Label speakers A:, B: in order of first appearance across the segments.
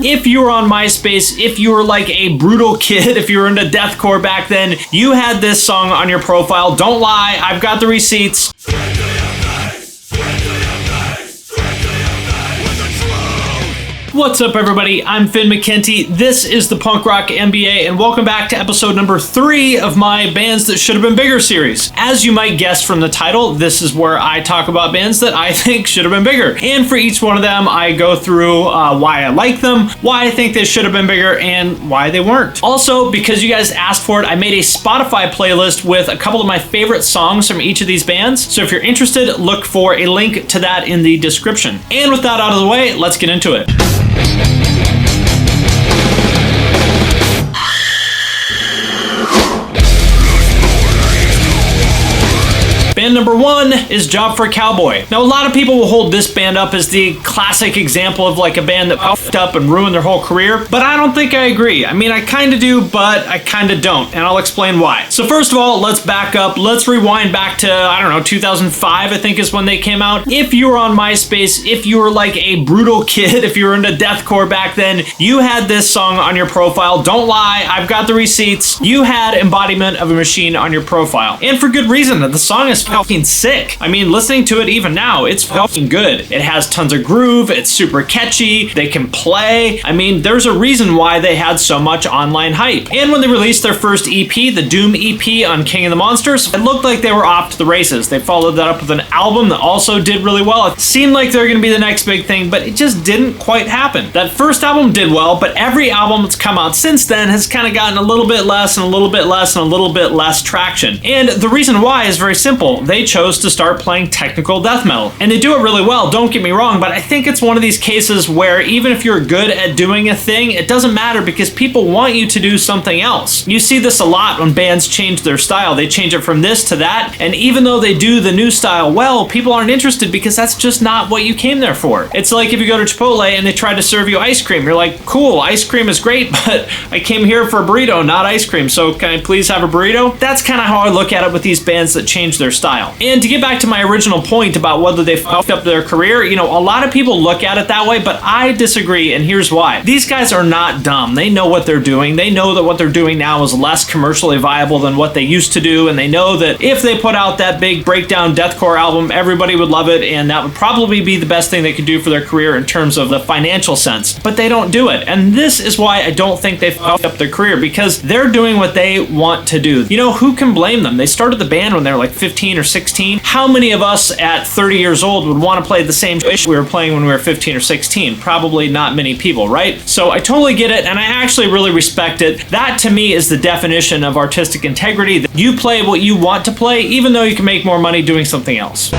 A: If you were on MySpace, if you were like a brutal kid, if you were into deathcore back then, you had this song on your profile. Don't lie, I've got the receipts. What's up, everybody? I'm Finn McKenty. This is the Punk Rock MBA, and welcome back to episode number 3 of my Bands That Should Have Been Bigger series. As you might guess from the title, this is where I talk about bands that I think should have been bigger. And for each one of them, I go through why I like them, why I think they should have been bigger, and why they weren't. Also, because you guys asked for it, I made a Spotify playlist with a couple of my favorite songs from each of these bands. So if you're interested, look for a link to that in the description. And with that out of the way, let's get into it. Band number 1 is Job For A Cowboy. Now, a lot of people will hold this band up as the classic example of like a band that fucked up and ruined their whole career, but I don't think I agree. I mean, I kind of do, but I kind of don't, and I'll explain why. So first of all, let's back up. Let's rewind back to, I don't know, 2005, I think is when they came out. If you were on MySpace, if you were like a brutal kid, if you were into deathcore back then, you had this song on your profile. Don't lie, I've got the receipts. You had Embodiment of a Machine on your profile, and for good reason. The song is fucking sick. I mean, listening to it even now, it's fucking good. It has tons of groove, it's super catchy, they can play. I mean, there's a reason why they had so much online hype. And when they released their first EP, the Doom EP on King of the Monsters, it looked like they were off to the races. They followed that up with an album that also did really well. It seemed like they were gonna be the next big thing, but it just didn't quite happen. That first album did well, but every album that's come out since then has kind of gotten a little bit less and a little bit less and a little bit less traction. And the reason why is very simple. They chose to start playing technical death metal. And they do it really well, don't get me wrong, but I think it's one of these cases where even if you're good at doing a thing, it doesn't matter because people want you to do something else. You see this a lot when bands change their style. They change it from this to that, and even though they do the new style well, people aren't interested because that's just not what you came there for. It's like if you go to Chipotle and they try to serve you ice cream. You're like, cool, ice cream is great, but I came here for a burrito, not ice cream, so can I please have a burrito? That's kind of how I look at it with these bands that change their style. And to get back to my original point about whether they fucked up their career, you know, a lot of people look at it that way, but I disagree, and here's why. These guys are not dumb. They know what they're doing. They know that what they're doing now is less commercially viable than what they used to do, and they know that if they put out that big breakdown deathcore album, everybody would love it, and that would probably be the best thing they could do for their career in terms of the financial sense, but they don't do it. And this is why I don't think they fucked up their career, because they're doing what they want to do. You know, who can blame them? They started the band when they were like 15 or 16. How many of us at 30 years old would want to play the same shit we were playing when we were 15 or 16? Probably not many people, right? So I totally get it, and I actually really respect it. That to me is the definition of artistic integrity. That you play what you want to play, even though you can make more money doing something else.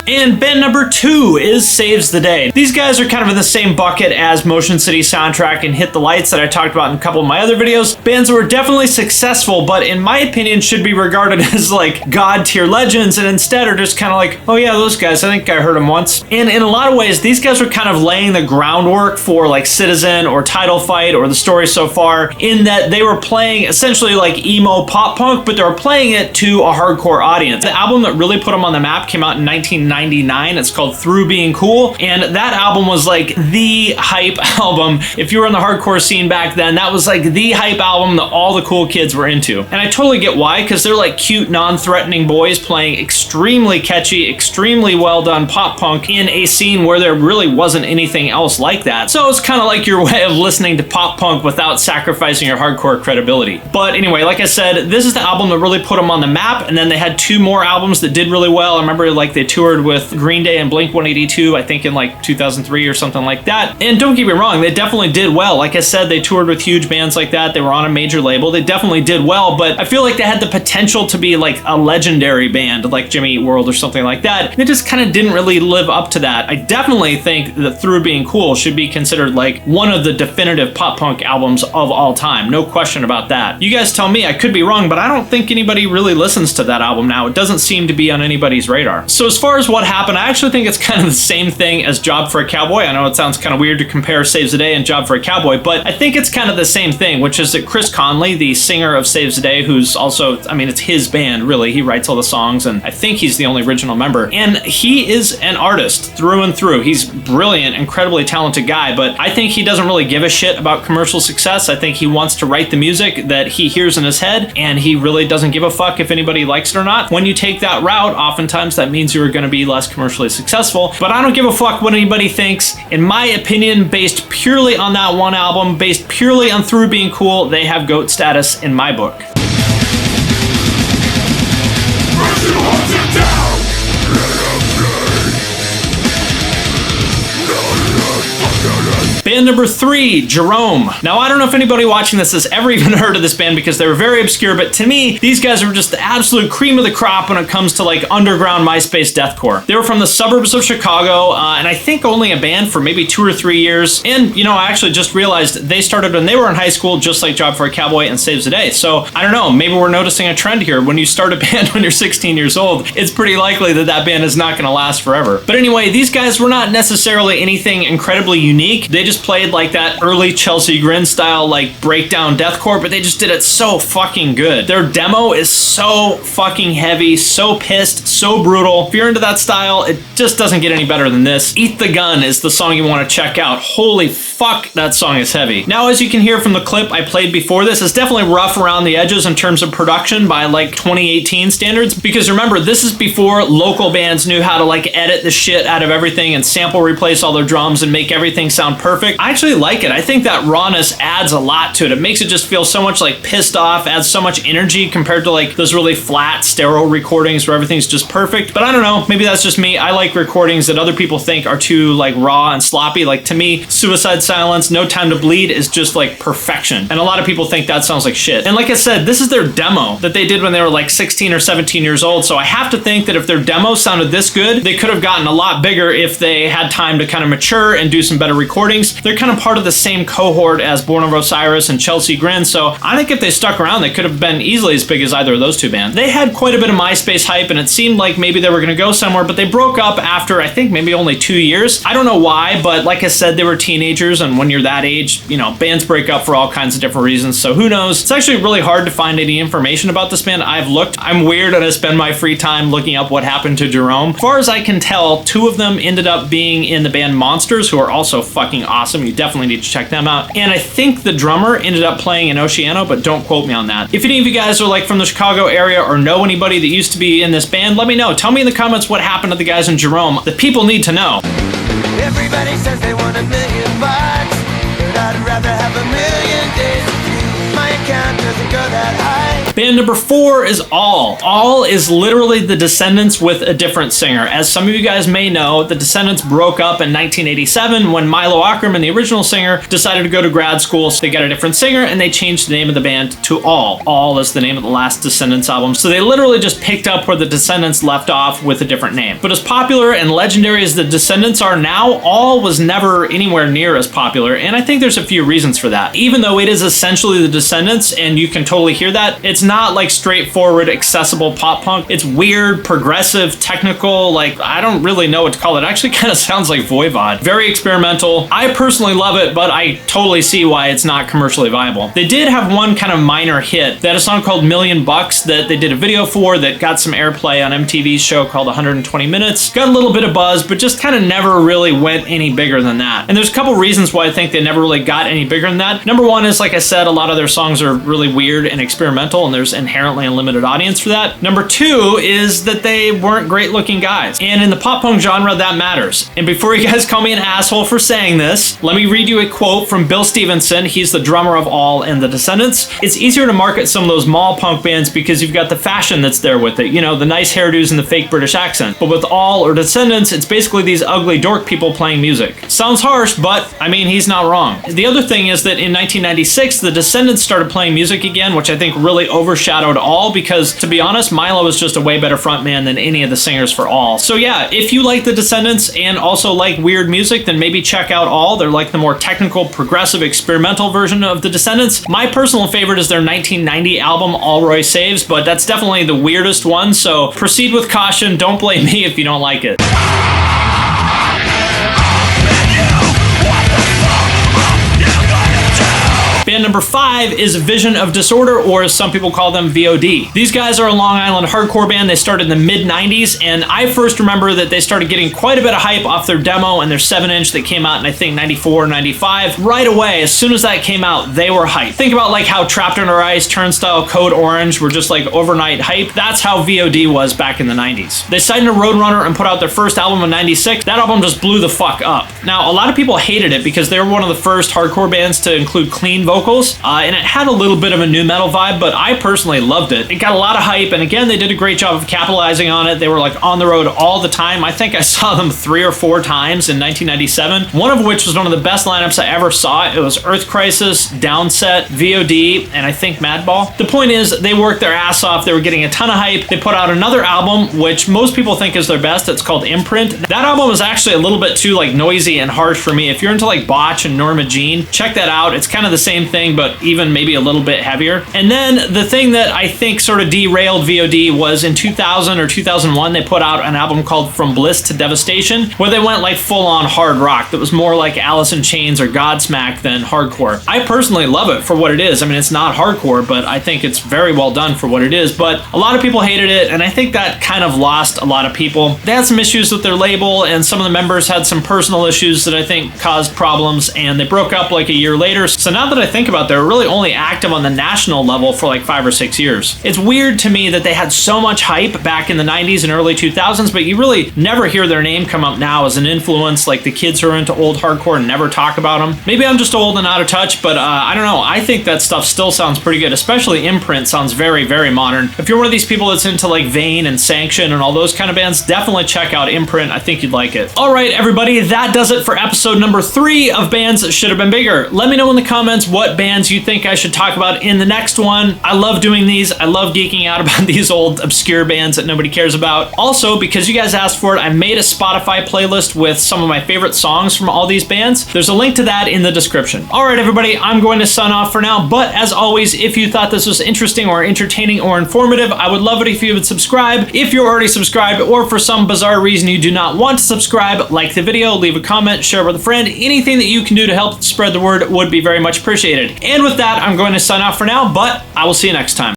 A: And band number 2 is Saves the Day. These guys are kind of in the same bucket as Motion City Soundtrack and Hit the Lights that I talked about in a couple of my other videos. Bands that were definitely successful, but in my opinion should be regarded as like god tier legends, and instead are just kind of like, oh yeah, those guys, I think I heard them once. And in a lot of ways, these guys were kind of laying the groundwork for like Citizen or Title Fight or The Story So Far, in that they were playing essentially like emo pop punk, but they were playing it to a hardcore audience. The album that really put them on the map came out in 1999. It's called Through Being Cool, and that album was like the hype album. If you were in the hardcore scene back then, that was like the hype album that all the cool kids were into. And I totally get why, because they're like cute, non-threatening boys playing extremely catchy, extremely well done pop punk in a scene where there really wasn't anything else like that. So it's kind of like your way of listening to pop punk without sacrificing your hardcore credibility. But anyway, like I said, this is the album that really put them on the map, and then they had 2 more albums that did really well. I remember like they toured with Green Day and Blink-182, I think in like 2003 or something like that. And don't get me wrong, they definitely did well. Like I said, they toured with huge bands like that. They were on a major label. They definitely did well, but I feel like they had the potential to be like a legendary band like Jimmy Eat World or something like that. They just kind of didn't really live up to that. I definitely think that Through Being Cool should be considered like one of the definitive pop punk albums of all time. No question about that. You guys tell me, I could be wrong, but I don't think anybody really listens to that album now. It doesn't seem to be on anybody's radar. So as far as What Happened, I actually think it's kind of the same thing as Job for a Cowboy. I know it sounds kind of weird to compare Saves the Day and Job for a Cowboy, but I think it's kind of the same thing, which is that Chris Conley, the singer of Saves the Day, who's also, I mean, it's his band, really. He writes all the songs, and I think he's the only original member. And he is an artist through and through. He's brilliant, incredibly talented guy, but I think he doesn't really give a shit about commercial success. I think he wants to write the music that he hears in his head, and he really doesn't give a fuck if anybody likes it or not. When you take that route, oftentimes that means you're going to be less commercially successful, but I don't give a fuck what anybody thinks. In my opinion, based purely on that one album, based purely on Through being cool, they have GOAT status in my book. Band number 3, Jerome. Now, I don't know if anybody watching this has ever even heard of this band because they were very obscure, but to me, these guys are just the absolute cream of the crop when it comes to like underground MySpace deathcore. They were from the suburbs of Chicago, and I think only a band for maybe 2 or 3 years. And, you know, I actually just realized they started when they were in high school, just like Job for a Cowboy and Saves the Day. So, I don't know, maybe we're noticing a trend here. When you start a band when you're 16 years old, it's pretty likely that that band is not going to last forever. But anyway, these guys were not necessarily anything incredibly unique. They just played like that early Chelsea Grin style like breakdown deathcore, but they just did it so fucking good. Their demo is so fucking heavy, so pissed, so brutal. If you're into that style, it just doesn't get any better than this. Eat the Gun is the song you want to check out. Holy fuck, that song is heavy. Now, as you can hear from the clip I played before this, it's definitely rough around the edges in terms of production by like 2018 standards, because remember, this is before local bands knew how to like edit the shit out of everything and sample replace all their drums and make everything sound perfect. I actually like it. I think that rawness adds a lot to it. It makes it just feel so much like pissed off, adds so much energy compared to like those really flat, sterile recordings where everything's just perfect. But I don't know, maybe that's just me. I like recordings that other people think are too like raw and sloppy. Like to me, Suicide Silence, No Time to Bleed is just like perfection. And a lot of people think that sounds like shit. And like I said, this is their demo that they did when they were like 16 or 17 years old. So I have to think that if their demo sounded this good, they could have gotten a lot bigger if they had time to kind of mature and do some better recordings. They're kind of part of the same cohort as Born of Osiris and Chelsea Grin, so I think if they stuck around, they could have been easily as big as either of those two bands. They had quite a bit of MySpace hype, and it seemed like maybe they were going to go somewhere, but they broke up after, I think, maybe only 2 years. I don't know why, but like I said, they were teenagers, and when you're that age, you know, bands break up for all kinds of different reasons, so who knows? It's actually really hard to find any information about this band. I've looked. I'm weird, and I spend my free time looking up what happened to Jerome. As far as I can tell, 2 of them ended up being in the band Monsters, who are also fucking awesome. You definitely need to check them out. And I think the drummer ended up playing in Oceano, but don't quote me on that. If any of you guys are like from the Chicago area or know anybody that used to be in this band, let me know. Tell me in the comments what happened to the guys in Jerome. The people need to know.
B: Everybody says they want $1 million, but I'd rather have 1,000,000 days with you. My account doesn't go that high.
A: Band number 4 is All. All is literally the Descendents with a different singer. As some of you guys may know, the Descendents broke up in 1987 when Milo Aukerman, the original singer, decided to go to grad school, so they got a different singer and they changed the name of the band to All. All is the name of the last Descendents album, so they literally just picked up where the Descendents left off with a different name. But as popular and legendary as the Descendents are now, All was never anywhere near as popular, and I think there's a few reasons for that. Even though it is essentially the Descendents, and you can totally hear that, it's not like straightforward, accessible pop punk. It's weird, progressive, technical, like, I don't really know what to call it. It actually kind of sounds like Voivod. Very experimental. I personally love it, but I totally see why it's not commercially viable. They did have one kind of minor hit. They had a song called $1,000,000 that they did a video for that got some airplay on MTV's show called 120 Minutes. Got a little bit of buzz, but just kind of never really went any bigger than that. And there's a couple reasons why I think they never really got any bigger than that. Number one is, like I said, a lot of their songs are really weird and experimental, and there's inherently a limited audience for that. Number two is that they weren't great looking guys. And in the pop punk genre, that matters. And before you guys call me an asshole for saying this, let me read you a quote from Bill Stevenson. He's the drummer of All and the Descendents. It's easier to market some of those mall punk bands because you've got the fashion that's there with it. You know, the nice hairdos and the fake British accent. But with All or Descendents, it's basically these ugly dork people playing music. Sounds harsh, but I mean, he's not wrong. The other thing is that in 1996, the Descendents started playing music again, which I think really overshadowed All, because to be honest, Milo was just a way better frontman than any of the singers for All. So yeah, if you like the Descendents and also like weird music, then maybe check out All. They're like the more technical, progressive, experimental version of the Descendents. My personal favorite is their 1990 album, All Roy Saves, but that's definitely the weirdest one, so proceed with caution. Don't blame me if you don't like it. Band number 5 is Vision of Disorder, or as some people call them, VOD. These guys are a Long Island hardcore band. They started in the mid-90s, and I first remember that they started getting quite a bit of hype off their demo and their 7-inch that came out in, I think, 94, 95. Right away, as soon as that came out, they were hype. Think about like how Trapped Under Ice, Turnstile, Code Orange were just like overnight hype. That's how VOD was back in the 90s. They signed to Roadrunner and put out their first album in 96. That album just blew the fuck up. Now, a lot of people hated it because they were one of the first hardcore bands to include clean vocals, and it had a little bit of a nu metal vibe, but I personally loved it. It got a lot of hype, and again, they did a great job of capitalizing on it. They were like on the road all the time. I think I saw them 3 or 4 times in 1997, one of which was one of the best lineups I ever saw. It was Earth Crisis, Downset, VOD, and I think Madball. The point is, they worked their ass off. They were getting a ton of hype. They put out another album, which most people think is their best. It's called Imprint. That album was actually a little bit too like noisy and harsh for me. If you're into like Botch and Norma Jean, check that out. It's kind of the same thing, but even maybe a little bit heavier. And then the thing that I think sort of derailed VOD was in 2000 or 2001, they put out an album called From Bliss to Devastation, where they went like full-on hard rock that was more like Alice in Chains or Godsmack than hardcore. I personally love it for what it is. I mean, it's not hardcore, but I think it's very well done for what it is. But a lot of people hated it, and I think that kind of lost a lot of people. They had some issues with their label, and some of the members had some personal issues that I think caused problems, and they broke up like a year later. So now that I think about it, they're really only active on the national level for like 5 or 6 years. It's weird to me that they had so much hype back in the 90s and early 2000s, but you really never hear their name come up now as an influence. Like the kids who are into old hardcore and never talk about them. Maybe I'm just old and out of touch, but I don't know. I think that stuff still sounds pretty good, especially Imprint sounds very, very modern. If you're one of these people that's into like Vane and Sanction and all those kind of bands, definitely check out Imprint. I think you'd like it. All right, everybody, that does it for episode number 3 of Bands That Should Have Been Bigger. Let me know in the comments what bands you think I should talk about in the next one. I love doing these. I love geeking out about these old obscure bands that nobody cares about. Also, because you guys asked for it, I made a Spotify playlist with some of my favorite songs from all these bands. There's a link to that in the description. All right, everybody, I'm going to sign off for now, but as always, if you thought this was interesting or entertaining or informative, I would love it if you would subscribe. If you're already subscribed, or for some bizarre reason you do not want to subscribe, like the video, leave a comment, share it with a friend. Anything that you can do to help spread the word would be very much appreciated. And with that, I'm going to sign off for now, but I will see you next time.